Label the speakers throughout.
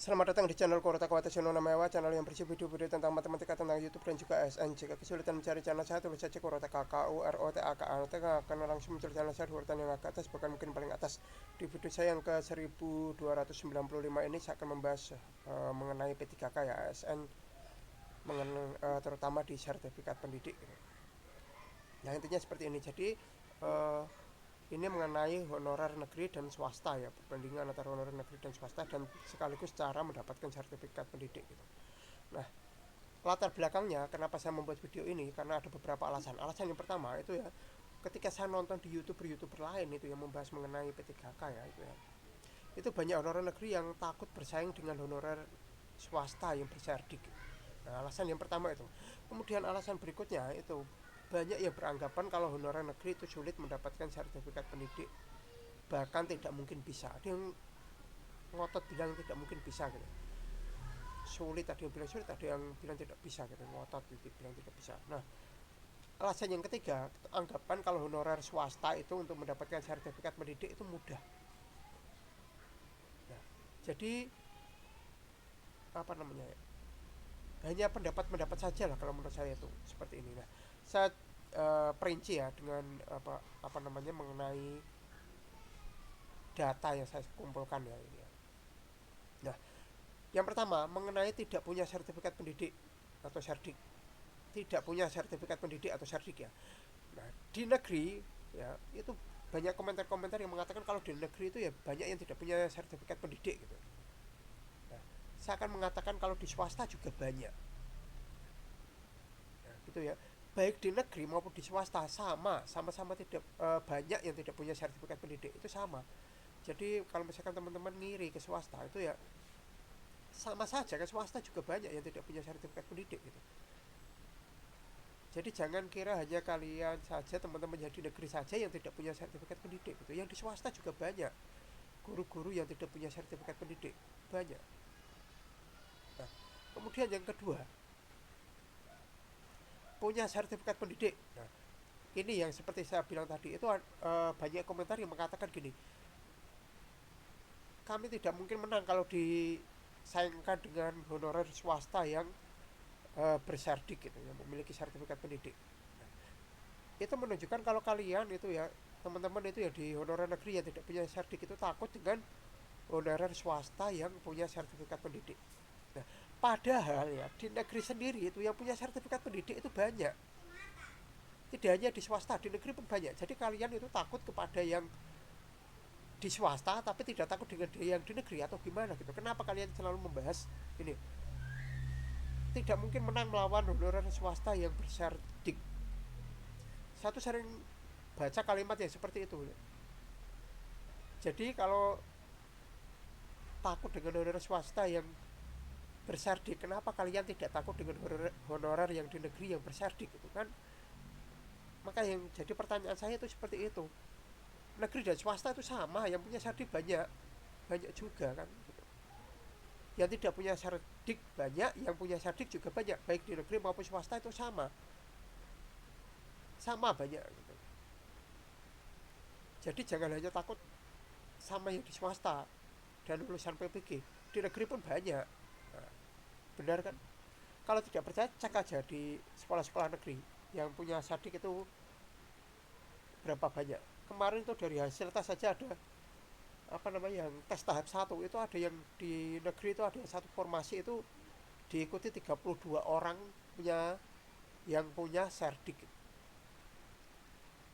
Speaker 1: Selamat datang di channel Korota Kawatasiono Namaewa, channel yang berisi video-video tentang matematika, tentang YouTube dan juga ASN. Jika kesulitan mencari channel saya, tulis saja Korota KKUROTAKA. Nanti akan langsung muncul channel saya di urutan yang agak atas, bahkan mungkin paling atas. Di video saya yang ke 1295 ini saya akan membahas mengenai P3K ya, ASN, terutama di sertifikat pendidik. Nah, intinya seperti ini. Jadi ini mengenai honorer negeri dan swasta ya, perbandingan antara honorer negeri dan swasta, dan sekaligus cara mendapatkan sertifikat pendidik gitu. Nah, latar belakangnya kenapa saya membuat video ini karena ada beberapa alasan. Alasan yang pertama itu ya, ketika saya nonton di YouTuber lain itu yang membahas mengenai P3K ya, itu banyak honorer negeri yang takut bersaing dengan honorer swasta yang berserdik. Nah, alasan yang pertama itu. Kemudian alasan berikutnya itu, banyak yang beranggapan kalau honorer negeri itu sulit mendapatkan sertifikat pendidik, bahkan tidak mungkin bisa. Ada yang ngotot bilang tidak mungkin bisa gitu. Sulit, ada yang bilang sulit, ada yang bilang tidak bisa gitu. Ngotot gitu, bilang tidak bisa. Nah, alasan yang ketiga, anggapan kalau honorer swasta itu untuk mendapatkan sertifikat pendidik itu mudah. Nah, jadi apa namanya ya, hanya pendapat saja lah kalau menurut saya itu seperti ini. Nah, saya perinci ya dengan apa namanya mengenai data yang saya kumpulkan ya ini ya. Nah, yang pertama mengenai tidak punya sertifikat pendidik atau serdik, tidak punya sertifikat pendidik atau serdik ya. Nah, di negeri ya itu banyak komentar-komentar yang mengatakan kalau di negeri itu ya banyak yang tidak punya sertifikat pendidik gitu. Nah, saya akan mengatakan kalau di swasta juga banyak. Nah, gitu ya. Baik di negeri maupun di swasta sama-sama tidak banyak yang tidak punya sertifikat pendidik, itu sama. Jadi kalau misalkan teman-teman ngiri ke swasta itu ya sama saja, ke swasta juga banyak yang tidak punya sertifikat pendidik gitu. Jadi jangan kira hanya kalian saja, teman-teman yang di negeri saja yang tidak punya sertifikat pendidik gitu. Yang di swasta juga banyak guru-guru yang tidak punya sertifikat pendidik, banyak. Nah, kemudian yang kedua, punya sertifikat pendidik. Nah, ini yang seperti saya bilang tadi itu banyak komentar yang mengatakan gini, kami tidak mungkin menang kalau disayangkan dengan honorer swasta yang berserdik gitu, yang memiliki sertifikat pendidik. Nah, itu menunjukkan kalau kalian itu ya, teman-teman itu ya di honorer negeri yang tidak punya serdik itu takut dengan honorer swasta yang punya sertifikat pendidik. Nah, padahal ya di negeri sendiri itu yang punya sertifikat pendidik itu banyak. Tidak hanya di swasta, di negeri pun banyak. Jadi kalian itu takut kepada yang di swasta tapi tidak takut dengan yang di negeri atau gimana gitu. Kenapa kalian selalu membahas ini? Tidak mungkin menang melawan honorer swasta yang berserdik. Satu sering baca kalimat yang seperti itu. Jadi kalau takut dengan honorer swasta yang berserdik, kenapa kalian tidak takut dengan honorer yang di negeri yang berserdik gitu kan? Maka yang jadi pertanyaan saya itu seperti itu. Negeri dan swasta itu sama, yang punya serdik banyak, banyak juga kan gitu. Yang tidak punya serdik banyak, yang punya serdik juga banyak, baik di negeri maupun swasta itu sama, sama banyak gitu. Jadi jangan hanya takut sama yang di swasta dan lulusan PPG, di negeri pun banyak. Nah, benar kan? Kalau tidak percaya cek aja di sekolah-sekolah negeri yang punya serdik itu berapa banyak. Kemarin itu dari hasil tes saja ada apa namanya, yang tes tahap 1 itu ada yang di negeri itu ada satu formasi itu diikuti 32 orang punya yang punya serdik.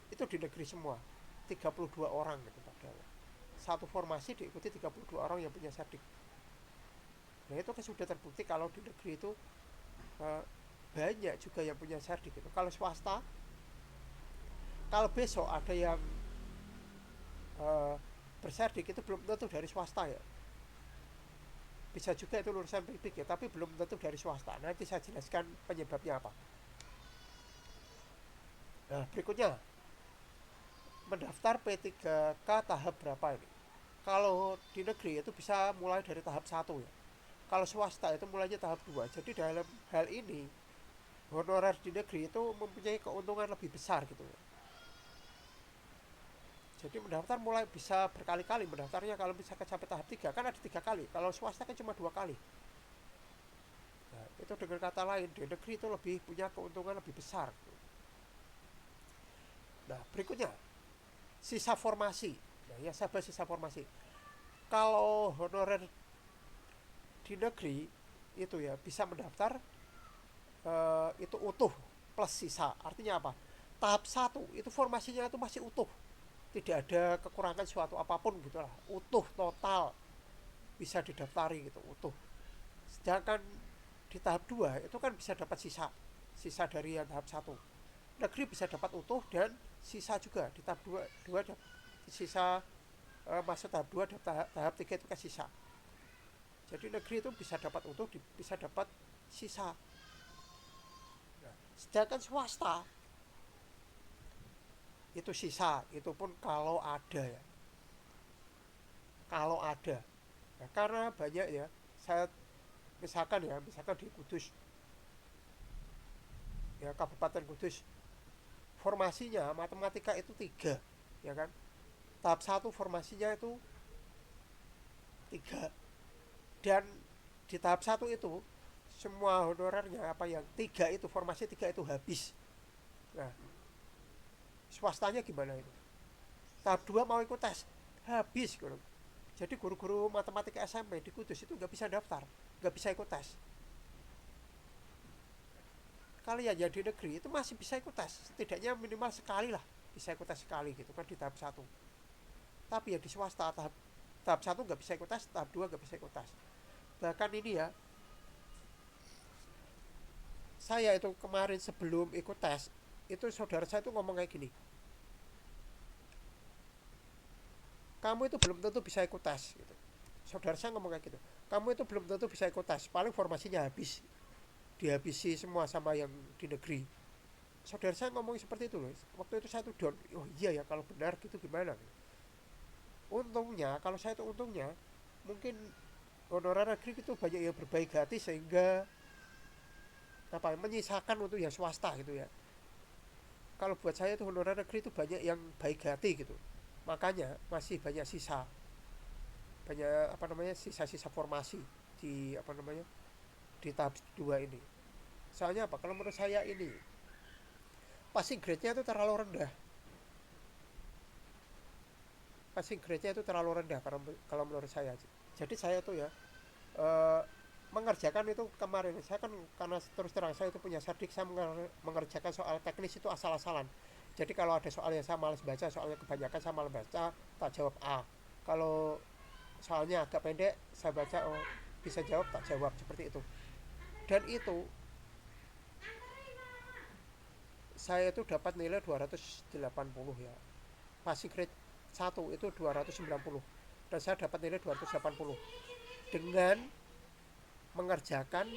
Speaker 1: Itu di negeri semua, 32 orang gitu padahal. Satu formasi diikuti 32 orang yang punya serdik. Nah, itu kan sudah terbukti kalau di negeri itu eh, banyak juga yang punya serdik gitu. Kalau swasta, kalau besok ada yang eh, berserdik itu belum tentu dari swasta ya. Bisa juga itu lulusan PPG ya, tapi belum tentu dari swasta. Nanti saya jelaskan penyebabnya apa. Nah, berikutnya, mendaftar P3K tahap berapa ini? Kalau di negeri itu bisa mulai dari tahap 1 ya. Kalau swasta itu mulainya tahap 2. Jadi dalam hal ini honorer di negeri itu mempunyai keuntungan lebih besar gitu ya. Jadi mendaftar mulai bisa berkali-kali mendaftarnya. Kalau misalkan sampai tahap 3 kan ada 3 kali, kalau swasta kan cuma 2 kali. Nah, itu dengan kata lain di negeri itu lebih punya keuntungan lebih besar. Nah, berikutnya sisa formasi. Nah, ya saya bahas sisa formasi. Kalau honorer di negeri itu ya bisa mendaftar itu utuh plus sisa. Artinya apa? Tahap 1 itu formasinya itu masih utuh. Tidak ada kekurangan suatu apapun gitulah. Utuh total bisa didaftari gitu, utuh. Sedangkan di tahap 2 itu kan bisa dapat sisa. Sisa dari yang tahap 1. Negeri bisa dapat utuh dan sisa juga di tahap 2, sisa masuk tahap 2 dan tahap 3 itu kan sisa. Jadi negeri itu bisa dapat utuh, bisa dapat sisa. Nah, sedangkan swasta itu sisa, itu pun kalau ada ya. Kalau ada. Nah, karena banyak ya, saya misalkan di Kudus, ya Kabupaten Kudus, formasinya matematika itu 3, ya kan? Tahap 1 formasinya itu 3, dan di tahap 1 itu semua honorernya apa yang 3 itu, formasi 3 itu habis. Nah, swastanya gimana itu? Tahap 2 mau ikut tes, habis gitu. Jadi guru-guru matematika SMP di Kudus itu nggak bisa daftar, nggak bisa ikut tes. Kalian yang di negeri itu masih bisa ikut tes, setidaknya minimal sekali lah, bisa ikut tes sekali gitu kan di tahap 1. Tapi ya di swasta tahap 1 nggak bisa ikut tes, tahap 2 nggak bisa ikut tes. Bahkan ini ya, saya itu kemarin sebelum ikut tes, itu saudara saya itu ngomong kayak gini, kamu itu belum tentu bisa ikut tes gitu. Saudara saya ngomong kayak gitu, kamu itu belum tentu bisa ikut tes, paling formasinya habis, dihabisi semua sama yang di negeri. Saudara saya ngomong seperti itu loh. Waktu itu saya tuh down, oh iya ya kalau benar gitu gimana. Untungnya kalau saya itu untungnya mungkin honorer negeri itu banyak yang berbaik hati sehingga apa menyisakan untuk yang swasta gitu ya. Kalau buat saya itu honorer negeri itu banyak yang baik hati gitu, makanya masih banyak sisa, banyak apa namanya sisa-sisa formasi di apa namanya di tahap 2 ini. Soalnya apa, kalau menurut saya ini passing grade-nya itu terlalu rendah, passing grade-nya itu terlalu rendah kalau menurut saya. Jadi saya tuh ya eh, mengerjakan itu kemarin, saya kan karena terus terang saya itu punya sardik, saya mengerjakan soal teknis itu asal-asalan. Jadi kalau ada soal yang saya malas baca, soalnya kebanyakan saya malas baca, tak jawab A. Kalau soalnya agak pendek, saya baca, oh bisa jawab, tak jawab, seperti itu. Dan itu saya itu dapat nilai 280 ya. Passing grade 1 itu 290 dan saya dapat nilai 280 dengan mengerjakan,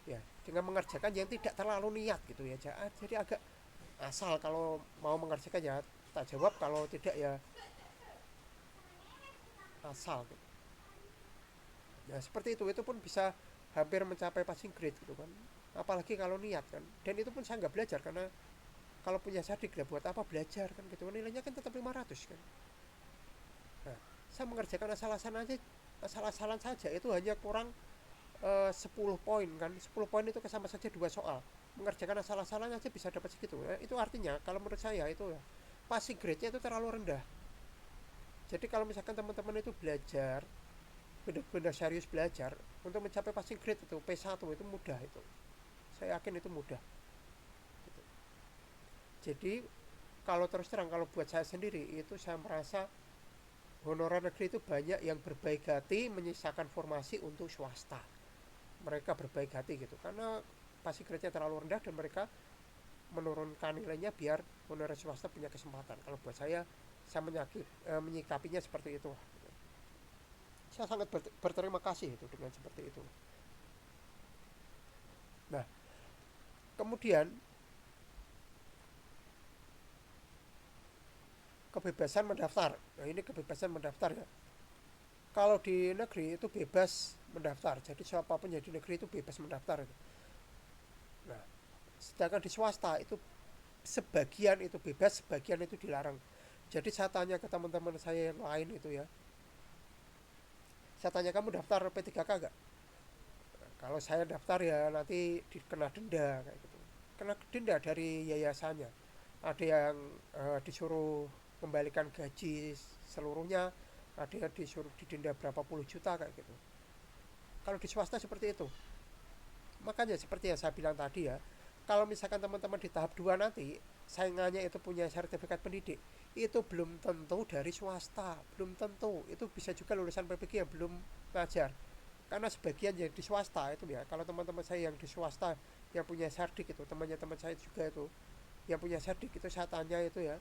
Speaker 1: ya dengan mengerjakan yang tidak terlalu niat gitu ya. Jadi agak asal, kalau mau mengerjakan ya tak jawab, kalau tidak ya asal gitu. Ya seperti itu pun bisa hampir mencapai passing grade gitu kan, apalagi kalau niat kan. Dan itu pun saya nggak belajar, karena kalau punya sardik ya buat apa belajar kan gitu, nilainya kan tetap 500 kan. Nah, saya mengerjakan asal-asalan saja itu hanya kurang 10 poin kan. 10 poin itu sama saja 2 soal. Mengerjakan asal-asalan aja bisa dapat segitu. Itu artinya kalau menurut saya itu ya passing grade-nya itu terlalu rendah. Jadi kalau misalkan teman-teman itu belajar, benar-benar serius belajar untuk mencapai passing grade itu P1 itu mudah itu. Saya yakin itu mudah. Gitu. Jadi kalau terus terang, kalau buat saya sendiri itu saya merasa honorer negeri itu banyak yang berbaik hati menyisakan formasi untuk swasta. Mereka berbaik hati gitu karena passing grade-nya terlalu rendah dan mereka menurunkan nilainya biar honorer swasta punya kesempatan. Kalau buat saya menyikapinya seperti itu. Saya sangat berterima kasih itu dengan seperti itu. Nah, kemudian kebebasan mendaftar. Nah, ini kebebasan mendaftar ya. Kalau di negeri itu bebas mendaftar. Jadi siapapun yang di negeri itu bebas mendaftar. Nah, sedangkan di swasta itu sebagian itu bebas, sebagian itu dilarang. Jadi saya tanya ke teman-teman saya yang lain itu ya, saya tanya, kamu daftar P3K gak? Kalau saya daftar ya nanti dikena denda kayak gitu. Kena denda dari yayasannya. Ada yang disuruh kembalikan gaji seluruhnya, ada yang disuruh didenda berapa puluh juta kayak gitu. Kalau di swasta seperti itu. Makanya seperti yang saya bilang tadi ya, kalau misalkan teman-teman di tahap 2 nanti saingannya itu punya sertifikat pendidik, itu belum tentu dari swasta, belum tentu. Itu bisa juga lulusan PPG yang belum ngajar. Karena sebagian yang di swasta itu ya, kalau teman-teman saya yang di swasta yang punya serdik itu, temannya teman saya juga itu yang punya serdik itu, saya tanya itu ya,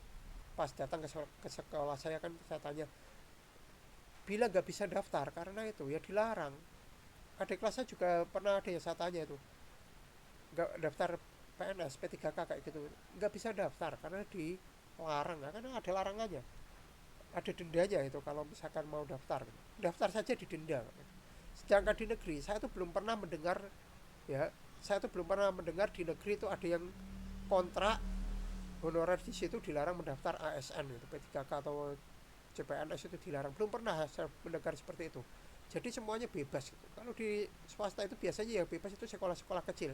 Speaker 1: pas datang ke sekolah saya kan saya tanya, bila nggak bisa daftar karena itu ya dilarang. Adik kelas saya juga pernah ada yang saya tanya itu, nggak daftar PNS P3K kayak gitu, nggak bisa daftar karena dilarang. Nah, karena ada larangannya, ada dendanya itu kalau misalkan mau daftar. Daftar saja didenda. Sedangkan di negeri saya tuh belum pernah mendengar ya, saya tuh belum pernah mendengar di negeri itu ada yang kontrak honorer di situ dilarang mendaftar ASN gitu, P3K atau CPNS itu dilarang. Belum pernah saya mendengar seperti itu. Jadi semuanya bebas gitu. Kalau di swasta itu biasanya yang bebas itu sekolah-sekolah kecil.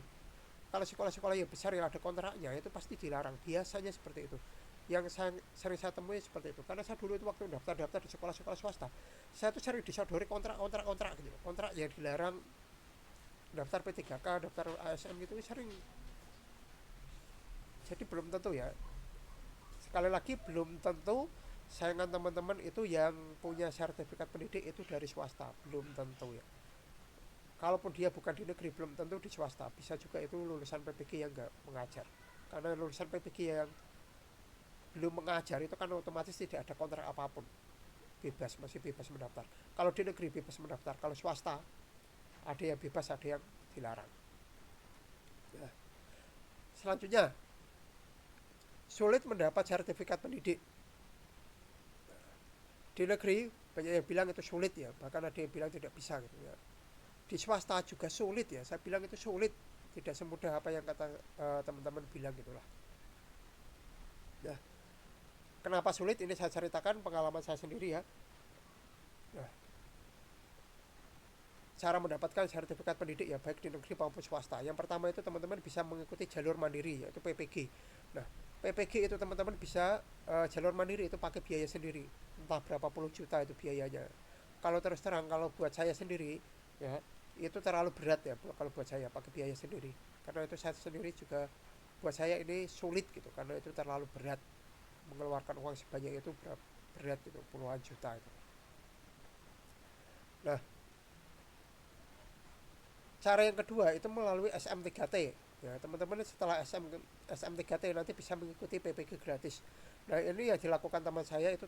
Speaker 1: Kalau sekolah-sekolah yang besar yang ada kontraknya itu pasti dilarang. Biasanya seperti itu. Yang sering saya temui seperti itu. Karena saya dulu itu waktu daftar-daftar di sekolah-sekolah swasta, saya tuh sering disodori kontrak gitu. Kontrak yang dilarang daftar P3K, daftar ASN gitu sering. Jadi belum tentu ya. Sekali lagi belum tentu saingan teman-teman itu yang punya sertifikat pendidik itu dari swasta, belum tentu ya. Kalaupun dia bukan di negeri belum tentu di swasta, bisa juga itu lulusan PPG yang nggak mengajar. Karena lulusan PPG yang belum mengajar itu kan otomatis tidak ada kontrak apapun, bebas, masih bebas mendaftar. Kalau di negeri bebas mendaftar, kalau swasta ada yang bebas, ada yang dilarang. Nah, selanjutnya, sulit mendapat sertifikat pendidik. Di negeri banyak yang bilang itu sulit ya, bahkan ada yang bilang tidak bisa gitu ya. Di swasta juga sulit ya, saya bilang itu sulit, tidak semudah apa yang kata teman-teman bilang gitulah. Nah, kenapa sulit ini saya ceritakan pengalaman saya sendiri ya. Nah, cara mendapatkan sertifikat pendidik ya baik di negeri maupun swasta. Yang pertama itu teman-teman bisa mengikuti jalur mandiri yaitu PPG. Nah, PPG itu teman-teman bisa jalur mandiri itu pakai biaya sendiri. Entah berapa puluh juta itu biayanya. Kalau terus terang kalau buat saya sendiri ya itu terlalu berat ya kalau buat saya pakai biaya sendiri. Karena itu saya sendiri juga buat saya ini sulit gitu karena itu terlalu berat, mengeluarkan uang sebanyak itu berat itu puluhan juta itu. Nah, cara yang kedua itu melalui SM3T ya teman-teman. Setelah SM3T nanti bisa mengikuti PPG gratis. Nah ini yang dilakukan teman saya itu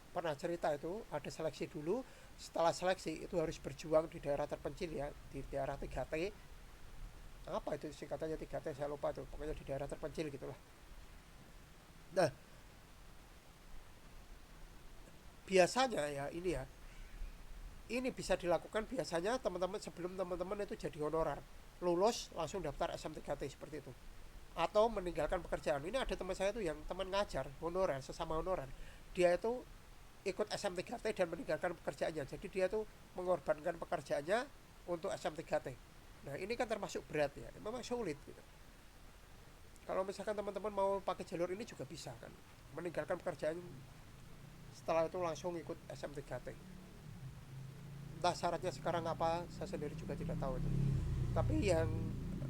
Speaker 1: pernah cerita itu ada seleksi dulu. Setelah seleksi itu harus berjuang di daerah terpencil ya, di daerah 3T. Apa itu singkatannya 3T saya lupa tuh, pokoknya di daerah terpencil gitulah. Nah biasanya ya ini bisa dilakukan biasanya teman-teman sebelum teman-teman itu jadi honorer, lulus langsung daftar SM3T seperti itu, atau meninggalkan pekerjaan. Ini ada teman saya tuh yang teman ngajar honorer, sesama honorer, dia itu ikut SM3T dan meninggalkan pekerjaannya. Jadi dia tuh mengorbankan pekerjaannya untuk SM3T. Nah ini kan termasuk berat ya, memang sulit gitu. Kalau misalkan teman-teman mau pakai jalur ini juga bisa kan, meninggalkan pekerjaan setelah itu langsung ikut SM3T. Entah syaratnya sekarang apa, saya sendiri juga tidak tahu itu. Tapi yang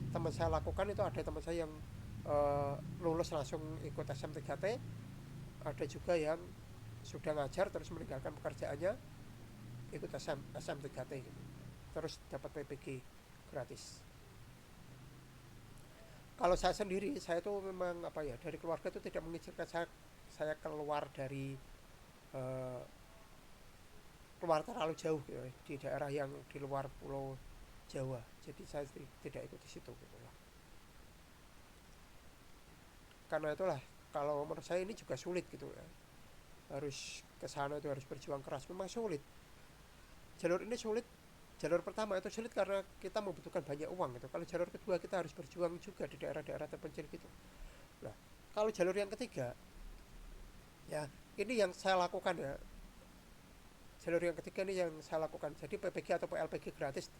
Speaker 1: teman saya lakukan itu ada teman saya yang lulus langsung ikut SM3T, ada juga yang sudah ngajar terus meninggalkan pekerjaannya ikut SM3T gitu. Terus dapat PPG gratis. Kalau saya sendiri, saya tuh memang apa ya, dari keluarga itu tidak mengizinkan saya keluar dari uh, keluar terlalu jauh gitu, di daerah yang di luar pulau Jawa. Jadi saya tidak ikut di situ gitu lah. Karena itulah kalau menurut saya ini juga sulit gitu ya. Harus ke sana itu harus berjuang keras. Memang sulit. Jalur ini sulit. Jalur pertama itu sulit karena kita membutuhkan banyak uang gitu. Kalau jalur kedua kita harus berjuang juga di daerah-daerah terpencil gitu. Nah, kalau jalur yang ketiga, ya ini yang saya lakukan ya. Jalur yang ketiga ini yang saya lakukan. Jadi PPG atau PLPG gratis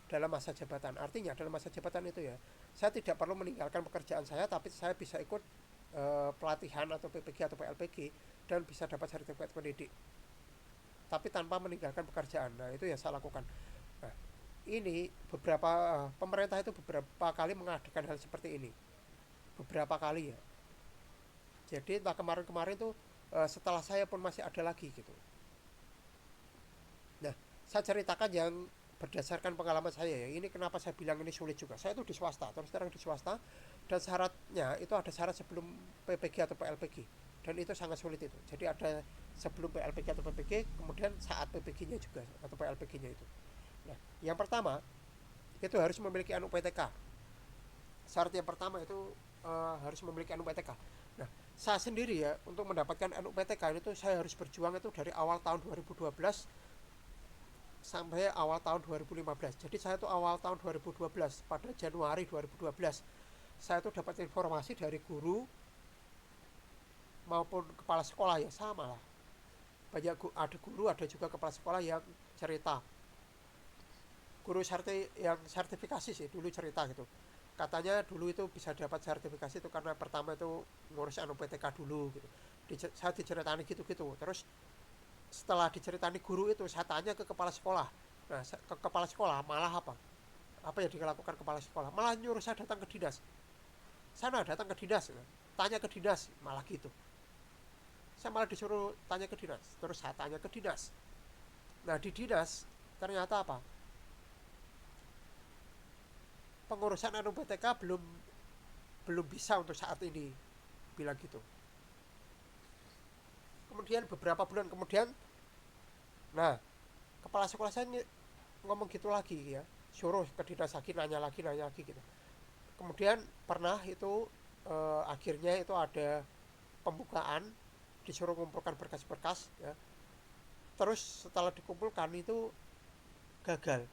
Speaker 1: dalam masa jabatan. Artinya dalam masa jabatan itu ya, saya tidak perlu meninggalkan pekerjaan saya, tapi saya bisa ikut pelatihan atau PPG atau PLPG dan bisa dapat sertifikat pendidik. Tapi tanpa meninggalkan pekerjaan. Nah, itu yang saya lakukan. Nah, ini beberapa pemerintah itu beberapa kali mengadakan hal seperti ini. Beberapa kali ya. Jadi entah kemarin-kemarin tuh setelah saya pun masih ada lagi gitu. Nah, saya ceritakan yang berdasarkan pengalaman saya ya. Ini kenapa saya bilang ini sulit juga. Saya itu di swasta, terus terang di swasta, dan syaratnya itu ada syarat sebelum PPG atau PLPG. Dan itu sangat sulit itu. Jadi ada sebelum PLPG atau PPG, kemudian saat PPG-nya juga atau PLPG-nya itu. Nah, yang pertama itu harus memiliki anu PTK. Syarat yang pertama itu harus memiliki anu PTK. Nah, saya sendiri ya untuk mendapatkan anu PTK itu saya harus berjuang itu dari awal tahun 2012 sampai awal tahun 2015. Jadi saya tuh awal tahun 2012, pada Januari 2012 saya tuh dapat informasi dari guru maupun kepala sekolah ya sama lah. Banyak ada guru, ada juga kepala sekolah yang cerita. Guru yang sertifikasi sih dulu cerita gitu. Katanya dulu itu bisa dapat sertifikasi itu karena pertama itu ngurus anu PTK dulu gitu. Saya diceritani gitu-gitu. Terus setelah diceritani guru itu saya tanya ke kepala sekolah. Nah, ke kepala sekolah malah apa yang dilakukan kepala sekolah, malah nyuruh saya datang ke dinas. Sana datang ke dinas, tanya ke dinas, malah gitu. Saya malah disuruh tanya ke dinas, terus saya tanya ke dinas. Nah, di dinas ternyata apa, pengurusan anu PTK belum belum bisa untuk saat ini, bilang gitu. Kemudian beberapa bulan kemudian, nah, kepala sekolah saya ngomong gitu lagi ya, suruh ke dinas lagi, nanya lagi gitu. Kemudian pernah itu akhirnya itu ada pembukaan, disuruh mengumpulkan berkas-berkas ya. Terus setelah dikumpulkan itu gagal.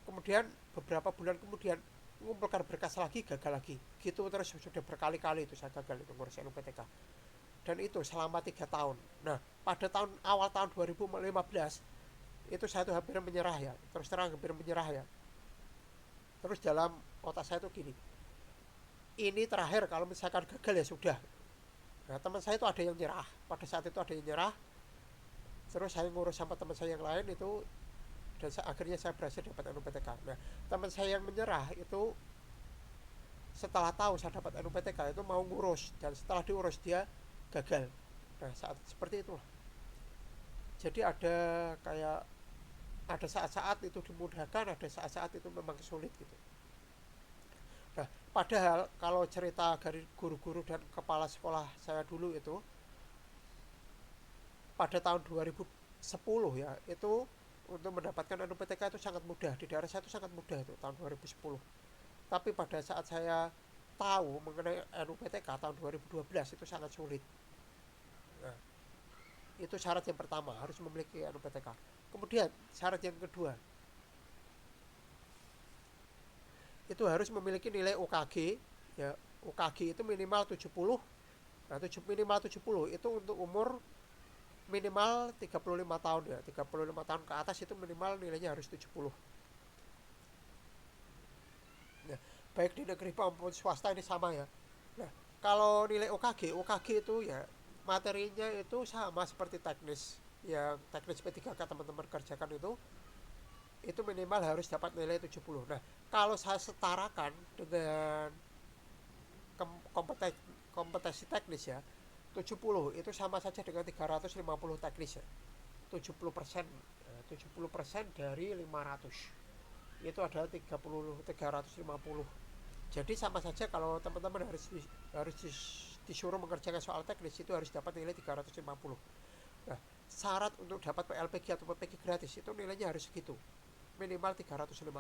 Speaker 1: Kemudian beberapa bulan kemudian mengumpulkan berkas lagi, gagal lagi. Gitu terus sudah berkali-kali itu saya gagal itu ngurus LPTK. Dan itu selama 3 tahun. Nah, pada awal tahun 2015 itu saya tuh hampir menyerah ya. Terus terang hampir menyerah ya. Terus dalam otak saya tuh gini, ini terakhir, kalau misalkan gagal ya sudah. Nah, teman saya itu ada yang nyerah. Pada saat itu ada yang nyerah. Terus saya ngurus sama teman saya yang lain itu, dan akhirnya saya berhasil dapat NUPTK. Nah, teman saya yang menyerah itu setelah tahu saya dapat NUPTK itu mau ngurus, dan setelah diurus dia gagal. Nah, saat seperti itulah. Jadi ada kayak ada saat-saat itu dimudahkan, ada saat-saat itu memang sulit gitu. Nah, padahal kalau cerita dari guru-guru dan kepala sekolah saya dulu itu pada tahun 2010 ya, itu untuk mendapatkan NUPTK itu sangat mudah. Di daerah saya itu sangat mudah itu tahun 2010. Tapi pada saat saya tahu mengenai NUPTK tahun 2012 itu sangat sulit. Nah, itu syarat yang pertama, harus memiliki NUPTK. Kemudian syarat yang kedua, itu harus memiliki nilai UKG ya. UKG itu minimal 70. Nah, minimal 70 itu untuk umur minimal 35 tahun ya. 35 tahun ke atas itu minimal nilainya harus 70. Nah, baik di negeri maupun swasta ini sama ya. Nah, kalau nilai UKG itu ya materinya itu sama seperti teknis. Yang teknis P3K teman-teman kerjakan itu minimal harus dapat nilai 70. Nah, kalau saya setarakan dengan kompetensi teknis ya, 70 itu sama saja dengan 350 teknis ya. 70%, 70% dari 500 itu adalah 350. Jadi sama saja kalau teman-teman harus disuruh mengerjakan soal teknis itu harus dapat nilai 350. Nah, syarat untuk dapat PLPG atau PPG gratis itu nilainya harus segitu, minimal 350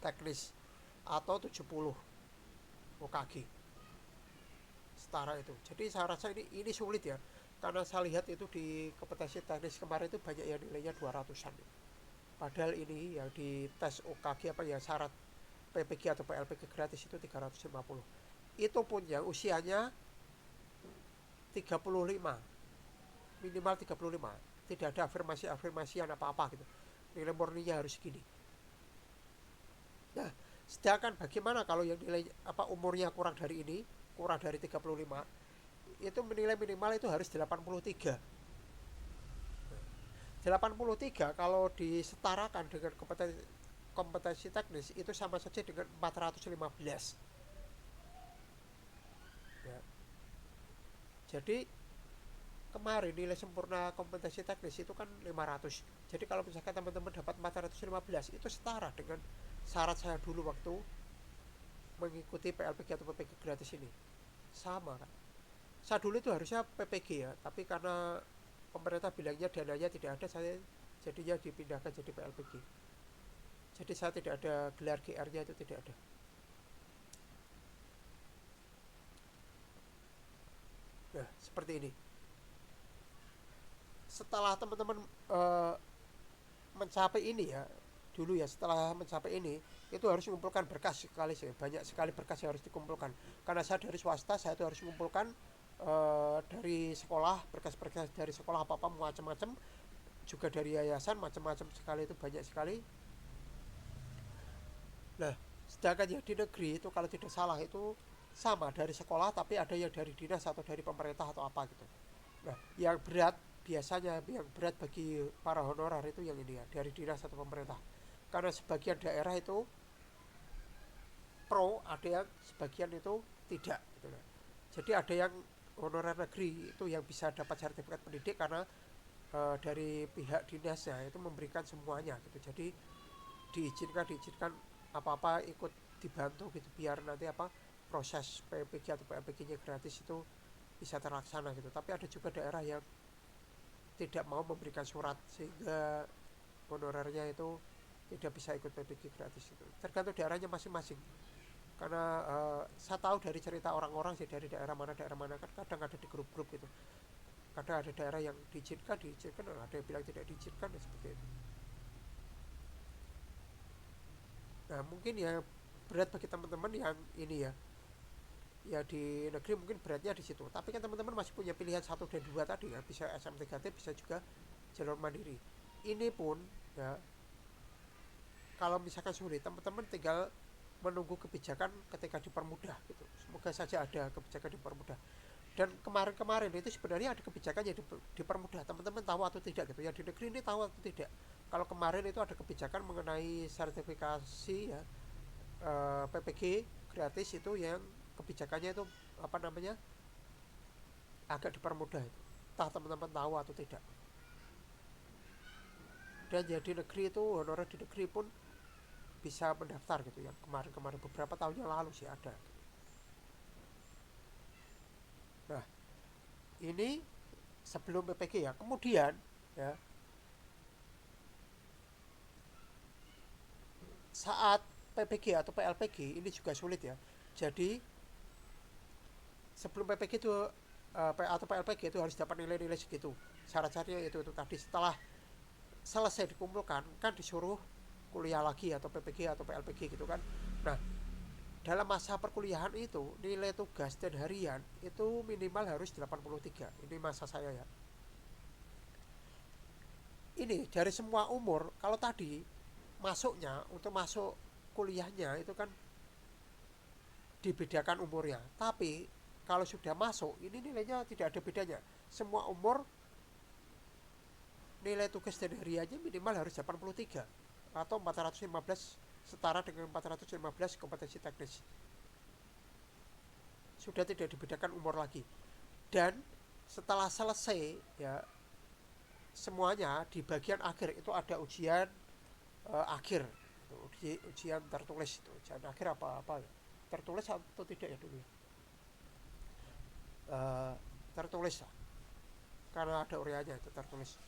Speaker 1: teknis atau 70 UKG setara itu. Jadi saya rasa ini sulit ya, karena saya lihat itu di kompetensi teknis kemarin itu banyak yang nilainya 200-an. Padahal ini yang di tes UKG apa ya, syarat PPG atau PLPG gratis itu 350. Itu pun yang usianya 35, minimal 35. Tidak ada afirmasi-afirmasian apa-apa gitu. Nilai murninya harus segini. Nah, sedangkan bagaimana kalau yang nilai umurnya kurang dari ini, kurang dari 35, itu nilai minimal itu harus 83. 83 kalau disetarakan dengan kompetensi teknis itu sama saja dengan 415. Ya. Jadi kemarin nilai sempurna kompetensi teknis itu kan 500. Jadi kalau misalkan teman-teman dapat 415 itu setara dengan syarat saya dulu waktu mengikuti PLPG atau PPG gratis ini. Sama kan. Saya dulu itu harusnya PPG ya, tapi karena pemerintah bilangnya dananya tidak ada, saya jadinya dipindahkan jadi PLPG. Jadi saya tidak ada gelar GR-nya, itu tidak ada. Nah, seperti ini. Setelah teman-teman mencapai ini ya, dulu ya, setelah mencapai ini itu harus mengumpulkan berkas sekali sih, banyak sekali berkas yang harus dikumpulkan. Karena saya dari swasta, saya itu harus mengumpulkan dari sekolah, berkas-berkas dari sekolah apa-apa macam-macam, juga dari yayasan macam-macam sekali, itu banyak sekali. Nah, sedangkan yang di negeri itu kalau tidak salah itu sama dari sekolah, tapi ada yang dari dinas atau dari pemerintah atau apa gitu. Nah, yang berat biasanya yang berat bagi para honorer itu yang ini ya, dari dinas atau pemerintah. Karena sebagian daerah itu pro, ada yang sebagian itu tidak gitu. Jadi ada yang honorer negeri itu yang bisa dapat sertifikat pendidik karena dari pihak dinasnya itu memberikan semuanya gitu. Jadi diizinkan apa-apa ikut dibantu gitu biar nanti proses PPG atau PLPG-nya gratis itu bisa terlaksana gitu. Tapi ada juga daerah yang tidak mau memberikan surat sehingga honorernya itu tidak bisa ikut PPG gratis itu. Tergantung daerahnya masing-masing. Karena saya tahu dari cerita orang-orang sih dari daerah mana kan kadang ada di grup-grup gitu. Kadang ada daerah yang diizinkan, ada yang bilang tidak diizinkan, seperti itu. Nah, mungkin ya berat bagi teman-teman yang ini ya di negeri mungkin beratnya di situ. Tapi kan teman-teman masih punya pilihan 1 dan 2 tadi ya, bisa SMT3T, bisa juga jalur mandiri. Ini pun ya kalau misalkan sulit, teman-teman tinggal menunggu kebijakan ketika dipermudah gitu. Semoga saja ada kebijakan dipermudah. Dan kemarin-kemarin itu sebenarnya ada kebijakan yang dipermudah. Teman-teman tahu atau tidak gitu. Yang di negeri ini tahu atau tidak. Kalau kemarin itu ada kebijakan mengenai sertifikasi ya PPG gratis itu yang kebijakannya itu agak dipermudah itu. Entah teman-teman tahu atau tidak. Dan yang di negeri itu honorer di negeri pun bisa mendaftar gitu yang kemarin-kemarin beberapa tahun yang lalu sih ada. Nah, ini sebelum PPG ya. Kemudian ya saat PPG atau PLPG ini juga sulit ya. Jadi sebelum PPG itu atau PLPG itu harus dapat nilai-nilai segitu. Syarat-syaratnya itu tadi. Setelah selesai dikumpulkan kan disuruh kuliah lagi atau PPG atau PLPG gitu kan. Nah, dalam masa perkuliahan itu nilai tugas dan harian itu minimal harus 83. Ini masa saya ya. Ini dari semua umur. Kalau tadi masuknya untuk masuk kuliahnya itu kan dibedakan umurnya. Tapi kalau sudah masuk ini nilainya tidak ada bedanya. Semua umur nilai tugas dan hariannya minimal harus 83 atau 415, setara dengan 415 kompetensi teknis. Sudah tidak dibedakan umur lagi. Dan setelah selesai ya semuanya di bagian akhir itu ada ujian akhir. Ujian tertulis itu. Ujian akhir apa tertulis atau tidak ya dulu. Tertulis lah. Karena ada ureanya itu tertulis.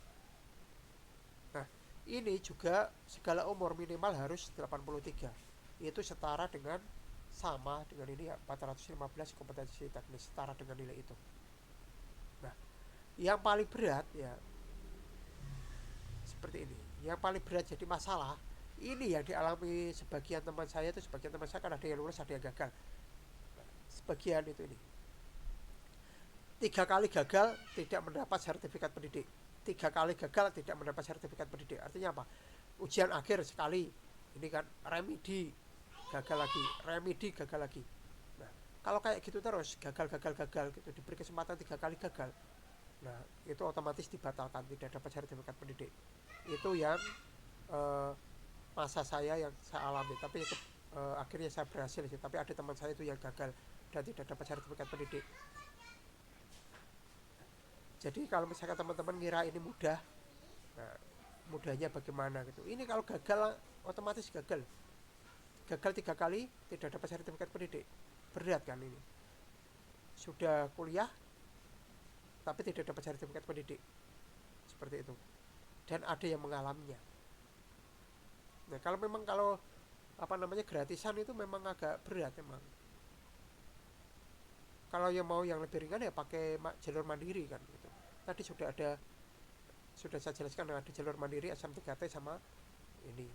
Speaker 1: Nah, ini juga segala umur minimal harus 83. Itu setara dengan sama dengan ini ya 415 kompetensi teknis, setara dengan nilai itu. Nah, yang paling berat ya seperti ini. Yang paling berat jadi masalah ini yang dialami sebagian teman saya itu, sebagian teman saya kan ada yang lulus, ada yang gagal. Sebagian itu ini 3 kali gagal tidak mendapat sertifikat pendidik, 3 kali gagal tidak mendapat sertifikat pendidik. Artinya apa? Ujian akhir sekali, ini kan remedi, gagal lagi, remedi, gagal lagi. Nah, kalau kayak gitu terus gagal gitu, diberi kesempatan 3 kali gagal, nah itu otomatis dibatalkan, tidak dapat sertifikat pendidik. Itu yang eh, masa saya yang saya alami. Tapi akhirnya saya berhasil sih. Tapi ada teman saya itu yang gagal dan tidak dapat sertifikat pendidik. Jadi kalau misalkan teman-teman ngira ini mudah, nah, mudahnya bagaimana gitu. Ini kalau gagal otomatis gagal. Gagal 3 kali tidak dapat sertifikat pendidik. Berat kan ini. Sudah kuliah tapi tidak dapat sertifikat pendidik. Seperti itu. Dan ada yang mengalaminya. Nah, kalau apa namanya gratisan itu memang agak berat memang. Kalau yang mau yang lebih ringan ya pakai jalur mandiri kan gitu. Tadi sudah saya jelaskan, ada jalur mandiri SM3T sama ini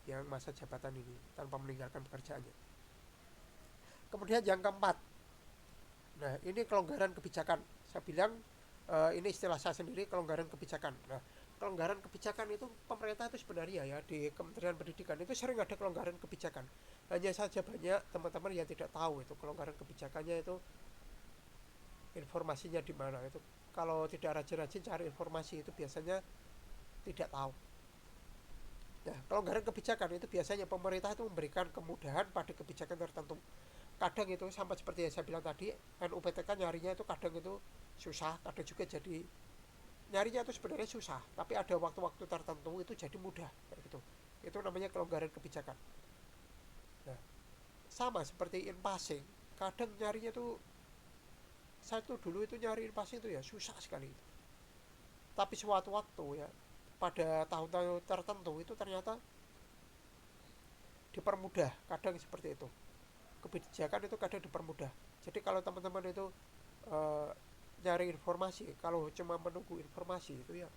Speaker 1: yang masa jabatan ini tanpa meninggalkan pekerjaannya. Kemudian yang keempat, nah ini kelonggaran kebijakan. Saya bilang ini istilah saya sendiri, kelonggaran kebijakan. Nah, kelonggaran kebijakan itu pemerintah itu sebenarnya ya di Kementerian Pendidikan itu sering ada kelonggaran kebijakan. Hanya saja banyak teman-teman yang tidak tahu itu kelonggaran kebijakannya itu informasinya di mana itu. Kalau tidak rajin-rajin cari informasi itu biasanya tidak tahu. Nah, kelonggaran kebijakan itu biasanya pemerintah itu memberikan kemudahan pada kebijakan tertentu. Kadang itu sama seperti yang saya bilang tadi, NUPTK nyarinya itu kadang itu susah, kadang juga jadi nyarinya itu sebenarnya susah, tapi ada waktu-waktu tertentu itu jadi mudah kayak gitu. Itu namanya kelonggaran kebijakan. Nah, sama seperti in passing, kadang nyarinya tuh saya tuh dulu itu nyari in passing itu ya susah sekali. Tapi suatu waktu ya pada tahun-tahun tertentu itu ternyata dipermudah, kadang seperti itu. Kebijakan itu kadang dipermudah. Jadi kalau teman-teman itu uh, nyari informasi, kalau cuma menunggu informasi itu ya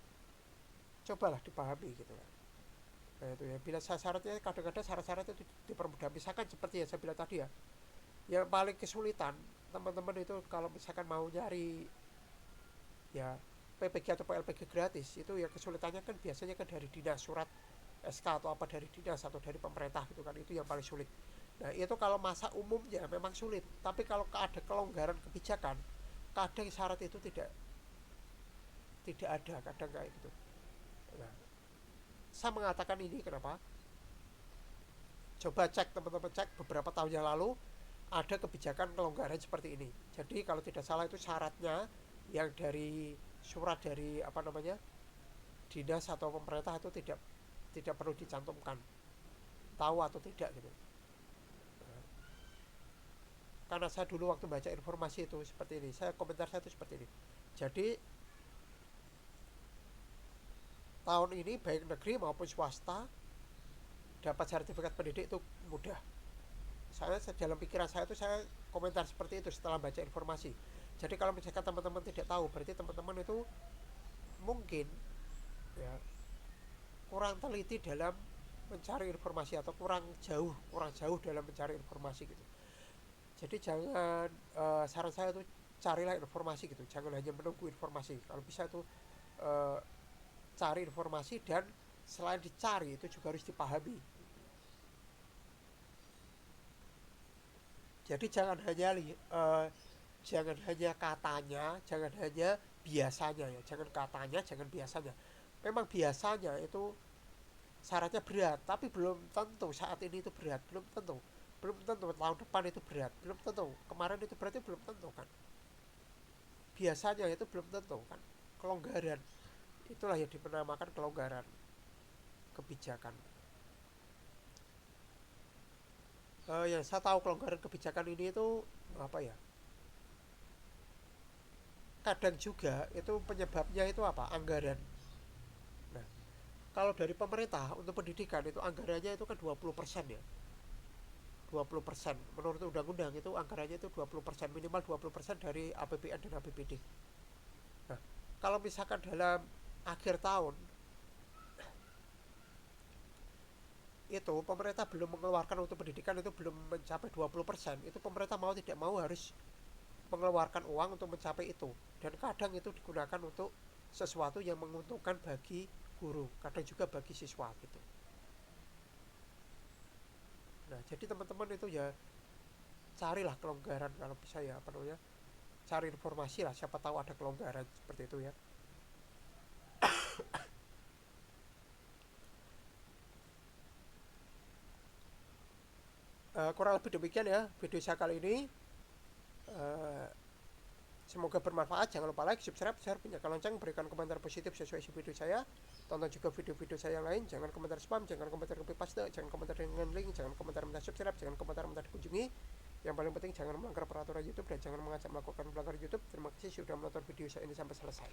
Speaker 1: cobalah dipahami gitu kan. Nah itu ya, bila syaratnya kadang-kadang syarat-syarat itu dipermudah. Misalkan seperti yang saya bilang tadi ya, yang paling kesulitan teman-teman itu kalau misalkan mau nyari ya PPG atau PLPG gratis, itu ya kesulitannya kan biasanya kan dari dinas, surat SK atau apa dari dinas atau dari pemerintah gitu kan, itu yang paling sulit. Nah itu kalau masa umumnya memang sulit, tapi kalau ada kelonggaran kebijakan kadang syarat itu tidak ada, kadang kayak gitu. Nah, saya mengatakan ini kenapa? Coba cek, teman-teman cek beberapa tahun yang lalu ada kebijakan kelonggaran seperti ini. Jadi kalau tidak salah itu syaratnya yang dari surat dari apa namanya dinas atau pemerintah itu tidak perlu dicantumkan, tahu atau tidak gitu. Karena saya dulu waktu baca informasi itu seperti ini, saya komentar saya itu seperti ini. Jadi tahun ini baik negeri maupun swasta dapat sertifikat pendidik itu mudah. Saya dalam pikiran saya itu saya komentar seperti itu setelah baca informasi. Jadi kalau misalkan teman-teman tidak tahu, berarti teman-teman itu mungkin ya kurang teliti dalam mencari informasi atau kurang jauh dalam mencari informasi gitu. Jadi jangan saran saya tuh carilah informasi gitu, jangan hanya menunggu informasi. Kalau bisa tuh cari informasi, dan selain dicari itu juga harus dipahami. Jadi jangan hanya katanya, jangan hanya biasanya ya, jangan katanya, jangan biasanya. Memang biasanya itu syaratnya berat, tapi belum tentu saat ini itu berat, belum tentu tahun depan itu berat, belum tentu kemarin itu berarti belum tentu kan. Biasanya itu belum tentu kan. Kelonggaran itulah yang dinamakan kelonggaran kebijakan. Yang saya tahu kelonggaran kebijakan ini itu apa ya, kadang juga itu penyebabnya itu apa, anggaran. Nah, kalau dari pemerintah untuk pendidikan itu anggarannya itu kan 20% ya, 20%. Menurut undang-undang itu anggarannya itu 20%, minimal 20% dari APBN dan APBD. Nah, kalau misalkan dalam akhir tahun itu pemerintah belum mengeluarkan untuk pendidikan itu belum mencapai 20%, itu pemerintah mau tidak mau harus mengeluarkan uang untuk mencapai itu. Dan kadang itu digunakan untuk sesuatu yang menguntungkan bagi guru, kadang juga bagi siswa gitu. Nah, jadi teman-teman itu ya carilah kelonggaran kalau bisa, ya apa namanya, cari informasi lah, siapa tahu ada kelonggaran seperti itu ya. Kurang lebih demikian ya video saya kali ini. Eh, Semoga bermanfaat. Jangan lupa like, subscribe, share, nyalakan lonceng, berikan komentar positif sesuai isi video saya. Tonton juga video-video saya yang lain. Jangan komentar spam, jangan komentar copy paste, jangan komentar dengan link, jangan komentar minta subscribe, jangan komentar minta dikunjungi. Yang paling penting jangan melanggar peraturan YouTube dan jangan mengajak melakukan pelanggaran YouTube. Terima kasih sudah menonton video saya ini sampai selesai.